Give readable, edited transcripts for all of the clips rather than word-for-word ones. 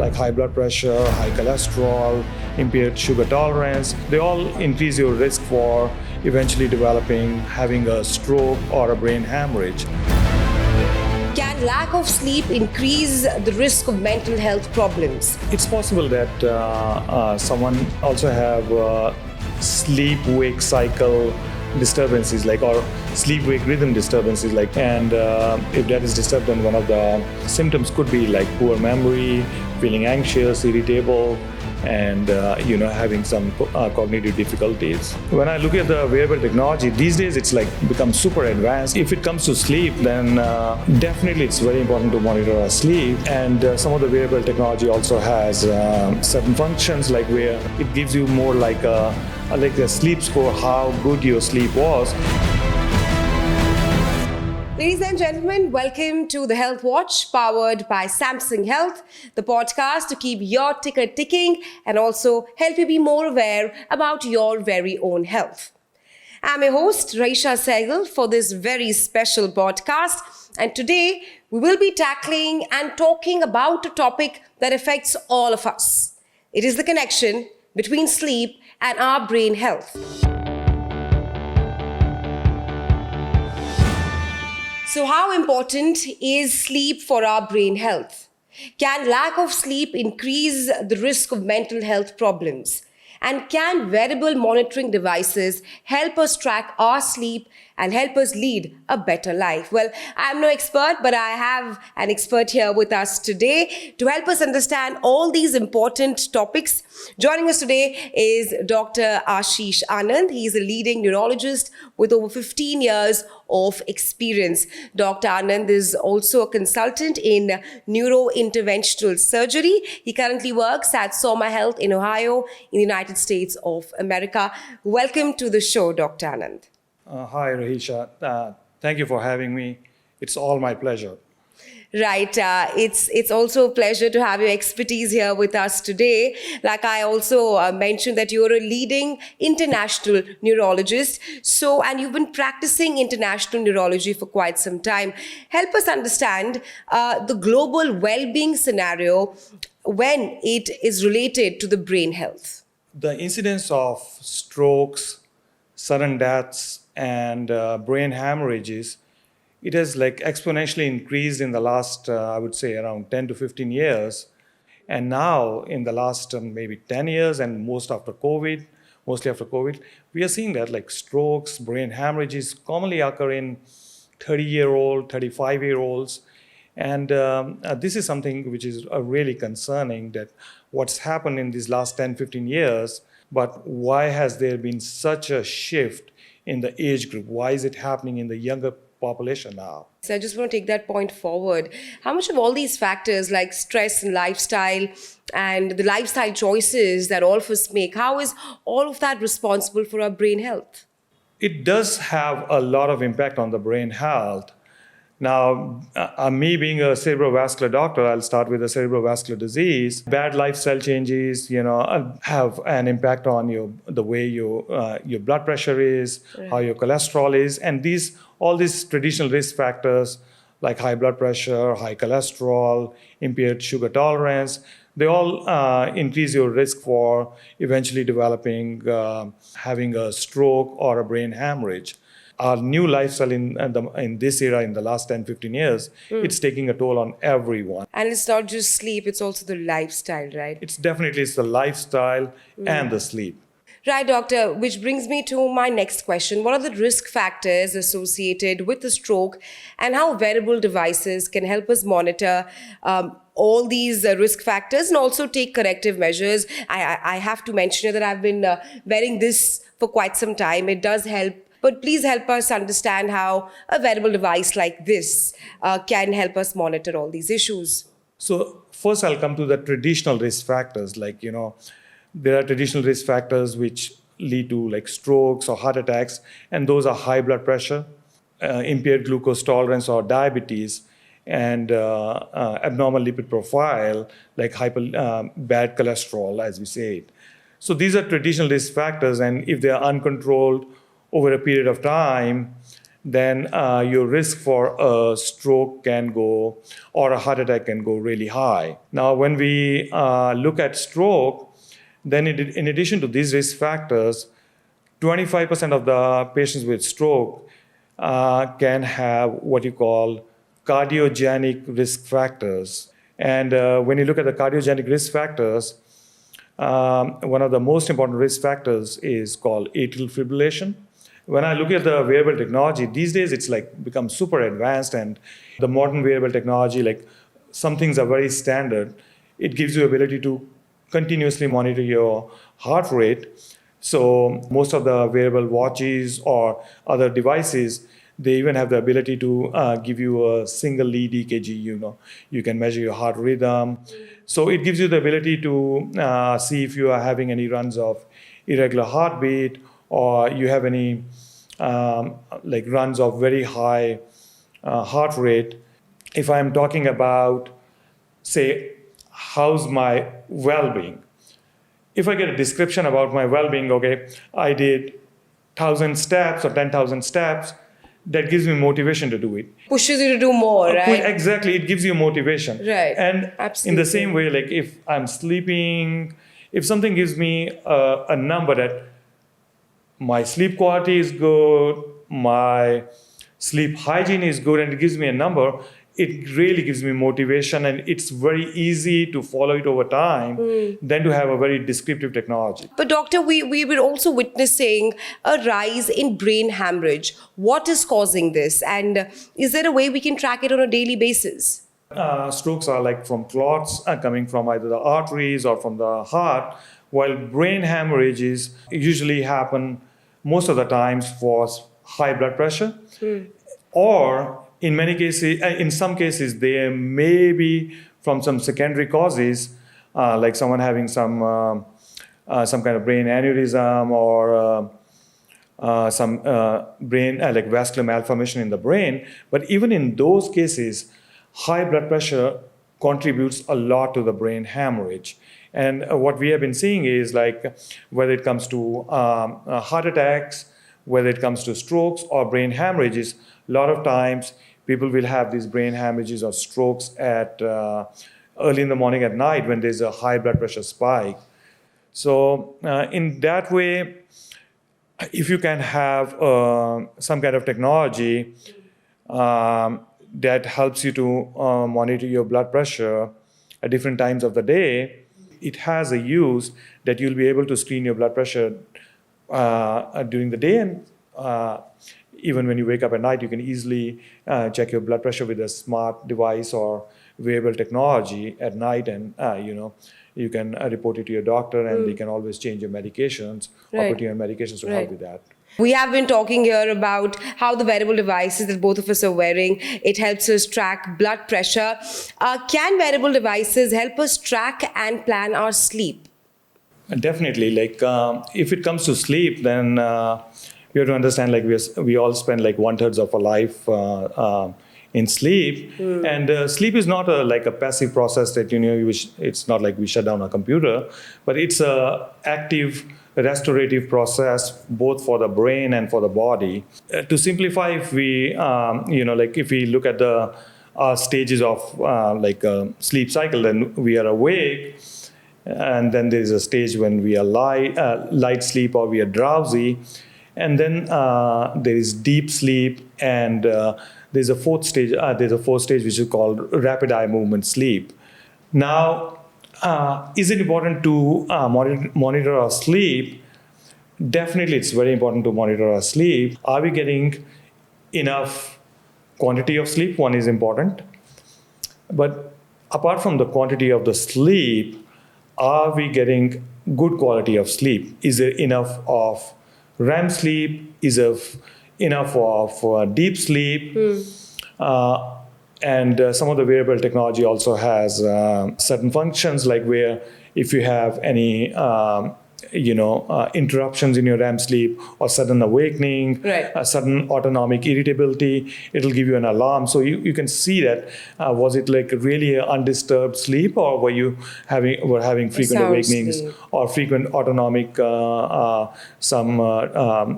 like high blood pressure, high cholesterol, impaired sugar tolerance. They all increase your risk for eventually having a stroke or a brain hemorrhage. Can lack of sleep increase the risk of mental health problems? It's possible that someone also have sleep-wake cycle disturbances or sleep-wake rhythm disturbances and if that is disturbed, then one of the symptoms could be like poor memory, feeling anxious, irritable, and having some cognitive difficulties. When I look at the wearable technology these days, it's become super advanced. If it comes to sleep, then definitely it's very important to monitor our sleep. And some of the wearable technology also has certain functions where it gives you more like a sleep score, how good your sleep was. Ladies and gentlemen, welcome to the Health Watch, powered by Samsung Health, the podcast to keep your ticker ticking and also help you be more aware about your very own health. I'm your host, Raisha Sehgal, for this very special podcast. And today, we will be tackling and talking about a topic that affects all of us. It is the connection between sleep and our brain health. So how important is sleep for our brain health? Can lack of sleep increase the risk of mental health problems? And can wearable monitoring devices help us track our sleep and help us lead a better life? Well, I'm no expert, but I have an expert here with us today to help us understand all these important topics. Joining us today is Dr. Ashish Anand. He's a leading neurologist with over 15 years of experience. Dr. Anand is also a consultant in neurointerventional surgery. He currently works at Soma Health in Ohio, in the United States of America. Welcome to the show, Dr. Anand. Hi, Rahisha. Thank you for having me. It's all my pleasure. Right. It's also a pleasure to have your expertise here with us today. Like I also mentioned that you're a leading international neurologist. And you've been practicing international neurology for quite some time. Help us understand the global well-being scenario when it is related to the brain health. The incidence of strokes, sudden deaths, and brain hemorrhages, it has exponentially increased in the last, I would say, around 10 to 15 years. And now in the last maybe 10 years and mostly after COVID, we are seeing that strokes, brain hemorrhages commonly occur in 30-year-old, 35-year-olds. And this is something which is really concerning, that what's happened in these last 10, 15 years, but why has there been such a shift in the age group? Why is it happening in the younger population now? So I just want to take that point forward. How much of all these factors like stress and lifestyle and the lifestyle choices that all of us make, how is all of that responsible for our brain health? It does have a lot of impact on the brain health. Now, me being a cerebrovascular doctor, I'll start with the cerebrovascular disease. Bad lifestyle changes, have an impact on the way your blood pressure is, right, how your cholesterol is, and all these traditional risk factors like high blood pressure, high cholesterol, impaired sugar tolerance, they all increase your risk for eventually having a stroke or a brain hemorrhage. Our new lifestyle in this era, in the last 10, 15 years, it's taking a toll on everyone. And it's not just sleep, it's also the lifestyle, right? It's the lifestyle and the sleep. Right, doctor, which brings me to my next question. What are the risk factors associated with the stroke and how wearable devices can help us monitor all these risk factors and also take corrective measures? I have to mention that I've been wearing this for quite some time. It does help. But please help us understand how a wearable device like this can help us monitor all these issues. So first I'll come to the traditional risk factors. There are traditional risk factors which lead to strokes or heart attacks, and those are high blood pressure, impaired glucose tolerance or diabetes, and abnormal lipid profile, bad cholesterol, as we say it. So these are traditional risk factors, and if they are uncontrolled over a period of time, then your risk for a stroke can go, or a heart attack can go really high. Now, when we look at stroke, then in addition to these risk factors, 25% of the patients with stroke can have what you call cardiogenic risk factors. And when you look at the cardiogenic risk factors, one of the most important risk factors is called atrial fibrillation. When I look at the wearable technology, these days it's like become super advanced, and the modern wearable technology, like some things are very standard. It gives you ability to continuously monitor your heart rate. So most of the wearable watches or other devices, they even have the ability to give you a single lead EKG. You can measure your heart rhythm. So it gives you the ability to see if you are having any runs of irregular heartbeat, or you have any like runs of very high heart rate. If I'm talking about, say, how's my well-being? If I get a description about my well-being, okay, I did 1,000 steps or 10,000 steps, that gives me motivation to do it. Pushes you to do more, right? Exactly, it gives you motivation. Right. And Absolutely. in the same way, like if I'm sleeping, if something gives me a number that my sleep quality is good, my sleep hygiene is good, and it gives me a number, it really gives me motivation, and it's very easy to follow it over time than to have a very descriptive technology. But doctor, we were also witnessing a rise in brain hemorrhage. What is causing this? And is there a way we can track it on a daily basis? Strokes are like from clots coming from either the arteries or from the heart, while brain hemorrhages usually happen most of the times for high blood pressure, or in many cases, in some cases, they may be from some secondary causes, like someone having some kind of brain aneurysm, or some brain like vascular malformation in the brain. But even in those cases, high blood pressure contributes a lot to the brain hemorrhage. And what we have been seeing is, like, whether it comes to heart attacks, whether it comes to strokes or brain hemorrhages, a lot of times people will have these brain hemorrhages or strokes at early in the morning, at night, when there's a high blood pressure spike. So in that way, if you can have some kind of technology that helps you to monitor your blood pressure at different times of the day, it has a use that you'll be able to screen your blood pressure during the day, and even when you wake up at night, you can easily check your blood pressure with a smart device or wearable technology at night, and you can report it to your doctor, and they can always change your medications or put you on medications to help with that. We have been talking here about how the wearable devices that both of us are wearing, it helps us track blood pressure. Can wearable devices help us track and plan our sleep? Definitely. Like if it comes to sleep, then we have to understand, like, we all spend like 1/3 of our life in sleep, and sleep is not like a passive process that it's not like we shut down a computer, but it's a active restorative process both for the brain and for the body. To simplify, if we like if we look at the stages of like a sleep cycle, then we are awake, and then there's a stage when we are light sleep, or we are drowsy, and then there is deep sleep, and there's a fourth stage. There's a fourth stage which is called rapid eye movement sleep. Now, is it important to monitor our sleep? Definitely, it's very important to monitor our sleep. Are we getting enough quantity of sleep? One is important. But apart from the quantity of the sleep, are we getting good quality of sleep? Is there enough of REM sleep? Is there enough of deep sleep? And some of the wearable technology also has certain functions, like where if you have any interruptions in your REM sleep or sudden awakening, Right. sudden autonomic irritability. It'll give you an alarm. So you can see that was it like really an undisturbed sleep, or were having frequent Sound awakenings sleep. or frequent autonomic some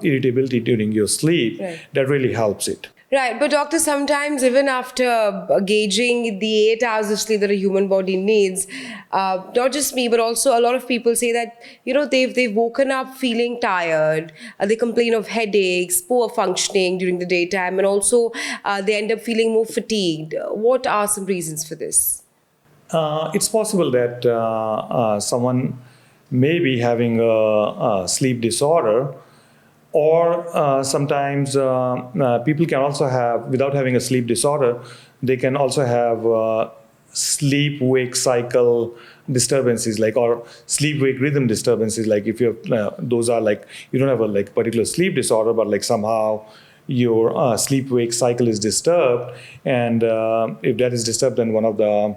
irritability during your sleep. Right. That really helps it. Right, but doctor, sometimes even after gauging the 8 hours of sleep that a human body needs, not just me, but also a lot of people say that they've woken up feeling tired. They complain of headaches, poor functioning during the daytime, and also they end up feeling more fatigued. What are some reasons for this? It's possible that someone may be having a sleep disorder, or sometimes people can also have, without having a sleep disorder, they can also have sleep wake cycle disturbances, like, or sleep wake rhythm disturbances. Like if you have, those are like, you don't have a like particular sleep disorder, but like somehow your sleep wake cycle is disturbed, and if that is disturbed, then one of the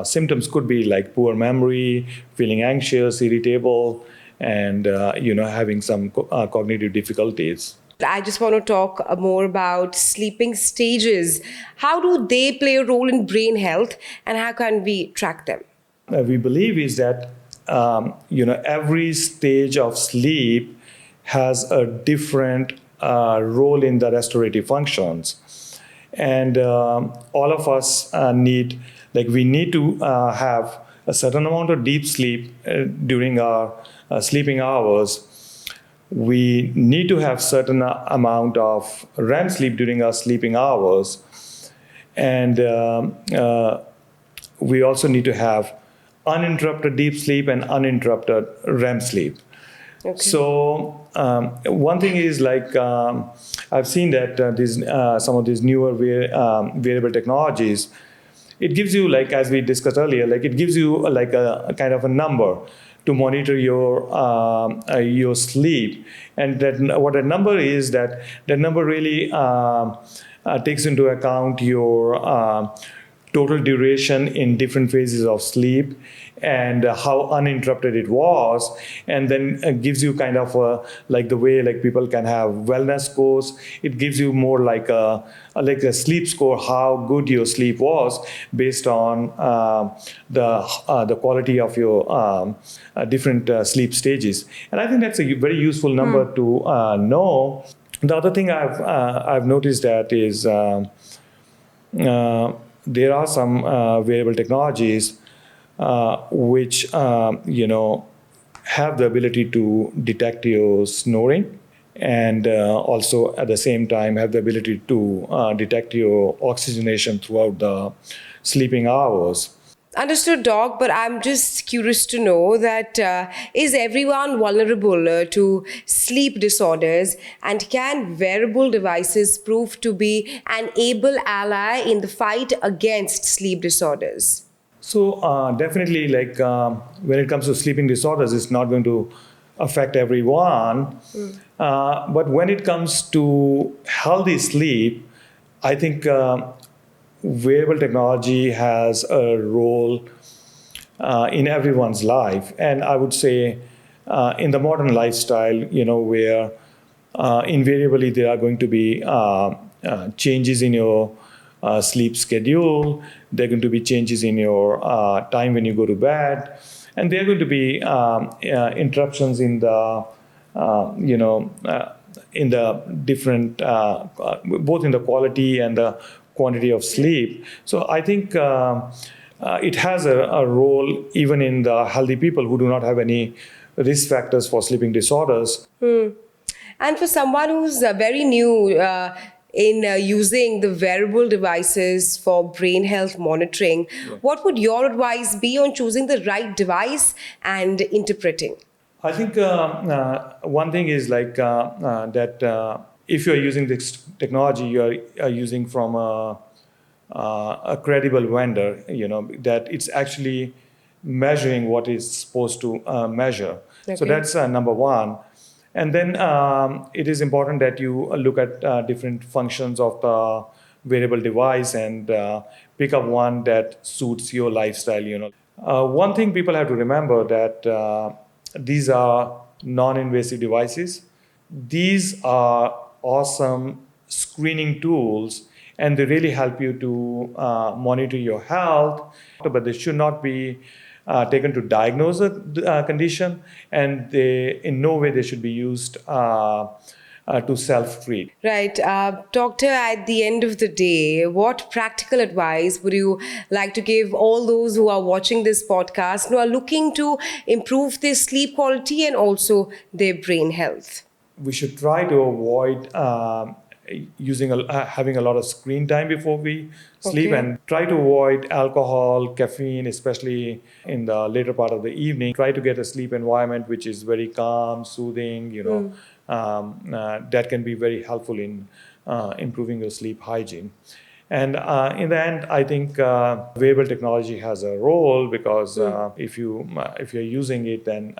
symptoms could be like poor memory, feeling anxious, irritable, and having some cognitive difficulties. I just want to talk more about sleeping stages. How do they play a role in brain health, and how can we track them? We believe is that every stage of sleep has a different role in the restorative functions, and all of us we need to have a certain amount of deep sleep during our sleeping hours. We need to have certain amount of REM sleep during our sleeping hours, and we also need to have uninterrupted deep sleep and uninterrupted REM sleep. Okay. So one thing is I've seen that some of these newer wearable technologies, it gives you, like as we discussed earlier, like it gives you like a kind of a number to monitor your sleep, and that what that number is, that number really takes into account your total duration in different phases of sleep, and how uninterrupted it was, and then gives you kind of like the way like people can have wellness scores. It gives you more like a sleep score, how good your sleep was based on the quality of your different sleep stages. And I think that's a very useful number to know. The other thing I've noticed that is there are some wearable technologies which have the ability to detect your snoring, and also at the same time have the ability to detect your oxygenation throughout the sleeping hours. Understood, Doc, but I'm just curious to know that is everyone vulnerable to sleep disorders, and can wearable devices prove to be an able ally in the fight against sleep disorders? So definitely, when it comes to sleeping disorders, it's not going to affect everyone. But when it comes to healthy sleep, I think wearable technology has a role in everyone's life, and I would say in the modern lifestyle, where invariably there are going to be changes in your sleep schedule. There are going to be changes in your time when you go to bed, and there are going to be interruptions in the in the different both in the quality and the quantity of sleep. So I think it has a role even in the healthy people who do not have any risk factors for sleeping disorders. And for someone who's very new in using the wearable devices for brain health monitoring, what would your advice be on choosing the right device and interpreting? I think one thing is that if you are using this technology, you are using from a credible vendor, that it's actually measuring what it's supposed to measure. So Okay. that's number one. And then it is important that you look at different functions of the wearable device and pick up one that suits your lifestyle. One thing people have to remember that These are non-invasive devices. These are awesome screening tools, and they really help you to monitor your health, but they should not be taken to diagnose a condition, and they, in no way they should be used to self-treat. Right. Doctor, at the end of the day, what practical advice would you like to give all those who are watching this podcast who are looking to improve their sleep quality and also their brain health? We should try to avoid having a lot of screen time before we sleep, Okay. and try to avoid alcohol, caffeine, especially in the later part of the evening. Try to get a sleep environment which is very calm, soothing. That can be very helpful in improving your sleep hygiene. And in the end, I think wearable technology has a role, because if you're using it, then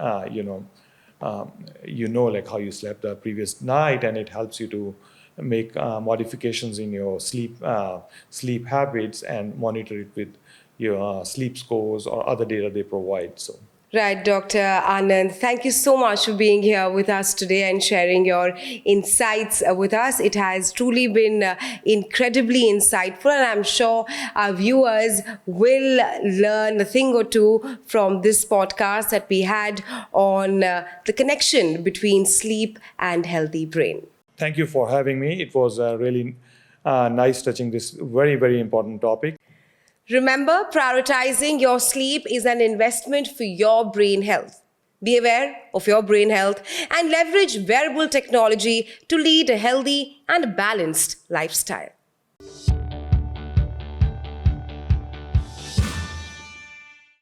like how you slept the previous night, and it helps you to make modifications in your sleep habits and monitor it with your sleep scores or other data they provide. So. Right, Dr. Anand, thank you so much for being here with us today and sharing your insights with us. It has truly been incredibly insightful, and I'm sure our viewers will learn a thing or two from this podcast that we had on the connection between sleep and healthy brain. Thank you for having me. It was really nice touching this very, very important topic. Remember, prioritizing your sleep is an investment for your brain health. Be aware of your brain health and leverage wearable technology to lead a healthy and balanced lifestyle.